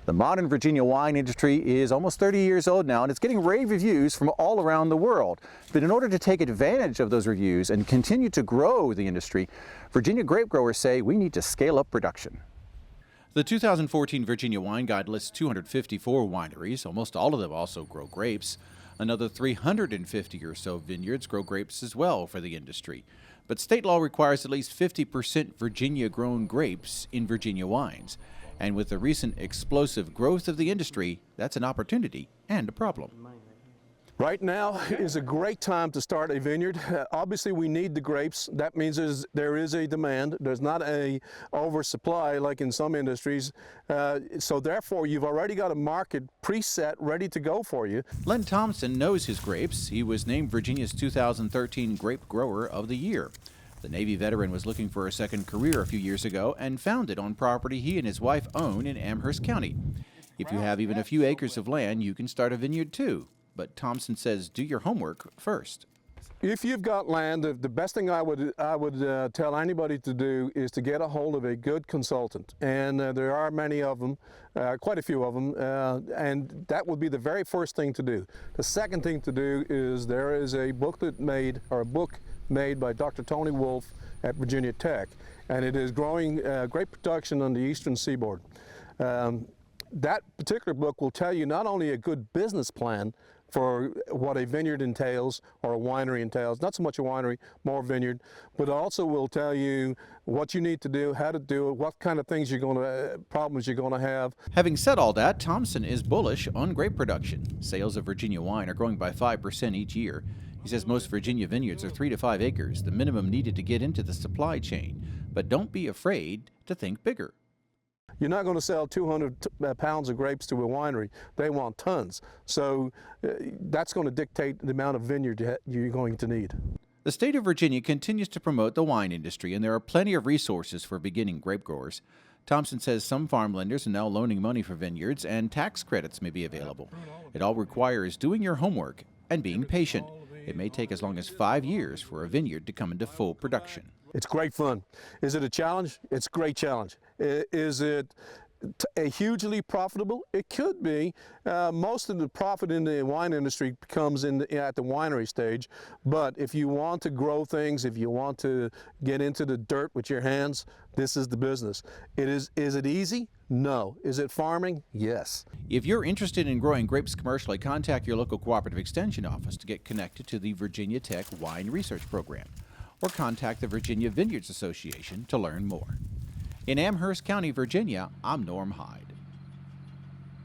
The modern Virginia wine industry is almost 30 years old now, and it's getting rave reviews from all around the world. But in order to take advantage of those reviews and continue to grow the industry, Virginia grape growers say we need to scale up production. The 2014 Virginia Wine Guide lists 254 wineries. Almost all of them also grow grapes. Another 350 or so vineyards grow grapes as well for the industry. But state law requires at least 50% Virginia-grown grapes in Virginia wines. And with the recent explosive growth of the industry, that's an opportunity and a problem. Right now is a great time to start a vineyard. Obviously, we need the grapes. That means there is a demand. There's not a oversupply like in some industries. So therefore, you've already got a market preset ready to go for you. Len Thompson knows his grapes. He was named Virginia's 2013 Grape Grower of the Year. The Navy veteran was looking for a second career a few years ago and found it on property he and his wife own in Amherst County. If you have even a few acres of land, you can start a vineyard too. But Thompson says do your homework first. If you've got land, the best thing I would tell anybody to do is to get a hold of a good consultant. And there are many of them, quite a few of them, and that would be the very first thing to do. The second thing to do is there is a book made by Dr. Tony Wolfe at Virginia Tech, and it is growing grape production on the eastern seaboard. That particular book will tell you not only a good business plan for what a vineyard entails or a winery entails, not so much a winery, more vineyard, but also will tell you what you need to do, how to do it, what kind of things problems you're going to have. Having said all that, Thompson is bullish on grape production. Sales of Virginia wine are growing by 5% each year. He says most Virginia vineyards are 3 to 5 acres, the minimum needed to get into the supply chain. But don't be afraid to think bigger. You're not going to sell 200 pounds of grapes to a winery. They want tons. So that's going to dictate the amount of vineyard you're going to need. The state of Virginia continues to promote the wine industry, and there are plenty of resources for beginning grape growers. Thompson says some farm lenders are now loaning money for vineyards, and tax credits may be available. It all requires doing your homework and being patient. It may take as long as 5 years for a vineyard to come into full production. It's great fun. Is it a challenge? It's a great challenge. Is it a hugely profitable? It could be. Most of the profit in the wine industry comes at the winery stage. But if you want to grow things, if you want to get into the dirt with your hands, this is the business. Is it easy? No. Is it farming? Yes. If you're interested in growing grapes commercially, contact your local cooperative extension office to get connected to the Virginia Tech Wine Research Program, or contact the Virginia Vineyards Association to learn more. In Amherst County, Virginia, I'm Norm Hyde.